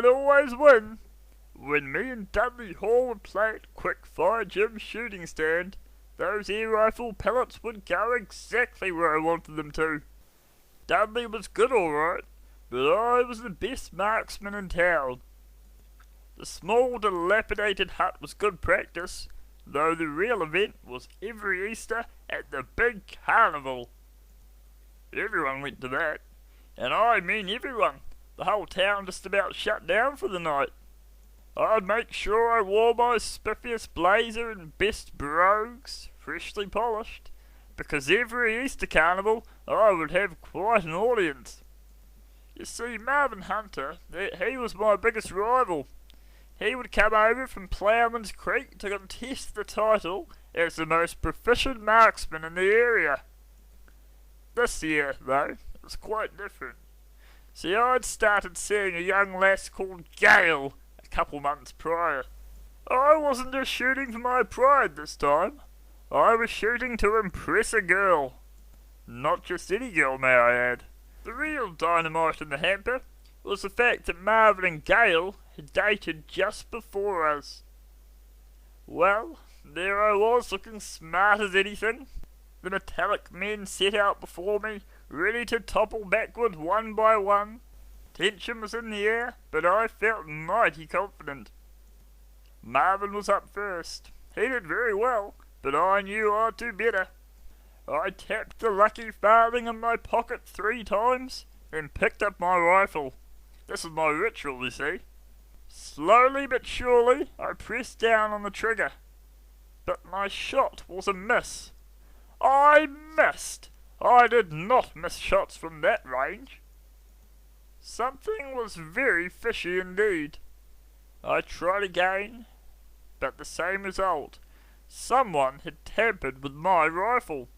I'd always win. When me and Dudley Hall would play at Quick Fire Jim's shooting stand, those air rifle pellets would go exactly where I wanted them to. Dudley was good alright, but I was the best marksman in town. The small dilapidated hut was good practice, though the real event was every Easter at the big carnival. Everyone went to that, and I mean everyone. The whole town just about shut down for the night. I'd make sure I wore my spiffiest blazer and best brogues, freshly polished, because every Easter carnival I would have quite an audience. You see, Marvin Hunter, he was my biggest rival. He would come over from Ploughman's Creek to contest the title as the most proficient marksman in the area. This year, though, it was quite different. See, I'd started seeing a young lass called Gail a couple months prior. I wasn't just shooting for my pride this time. I was shooting to impress a girl. Not just any girl, may I add. The real dynamite in the hamper was the fact that Marvin and Gail had dated just before us. Well, there I was, looking smart as anything. The metallic men set out before me, ready to topple backward one by one. Tension was in the air, but I felt mighty confident. Marvin was up first. He did very well, but I knew I'd do better. I tapped the lucky farthing in my pocket 3 times, then picked up my rifle. This is my ritual, you see. Slowly but surely, I pressed down on the trigger. But my shot was a miss. I missed! I did not miss shots from that range. Something was very fishy indeed. I tried again, but the same result. Someone had tampered with my rifle.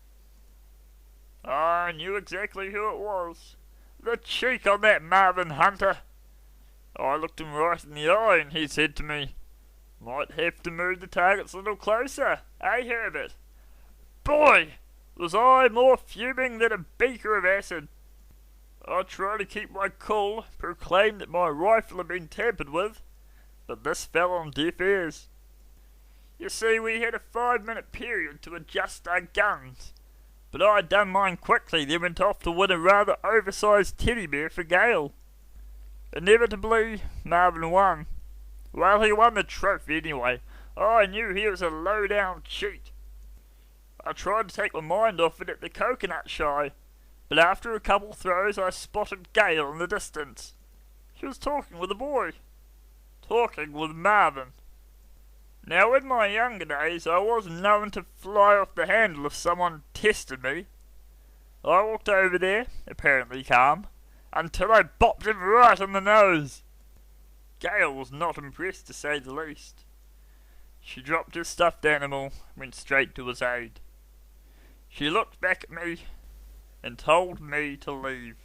I knew exactly who it was. The cheek on that Marvin Hunter. I looked him right in the eye and he said to me, "Might have to move the targets a little closer, eh, Herbert?" Boy, was I more fuming than a beaker of acid. I tried to keep my cool, proclaimed that my rifle had been tampered with, but this fell on deaf ears. You see, we had a 5-minute period to adjust our guns, but I had done mine quickly, then went off to win a rather oversized teddy bear for Gail. Inevitably, Marvin won. Well, he won the trophy anyway. I knew he was a low-down cheat. I tried to take my mind off it at the coconut shy, but after a couple throws I spotted Gail in the distance. She was talking with a boy. Talking with Marvin. Now, in my younger days, I was known to fly off the handle if someone tested me. I walked over there, apparently calm, until I bopped him right on the nose. Gail was not impressed, to say the least. She dropped her stuffed animal, and went straight to his aid. She looked back at me and told me to leave.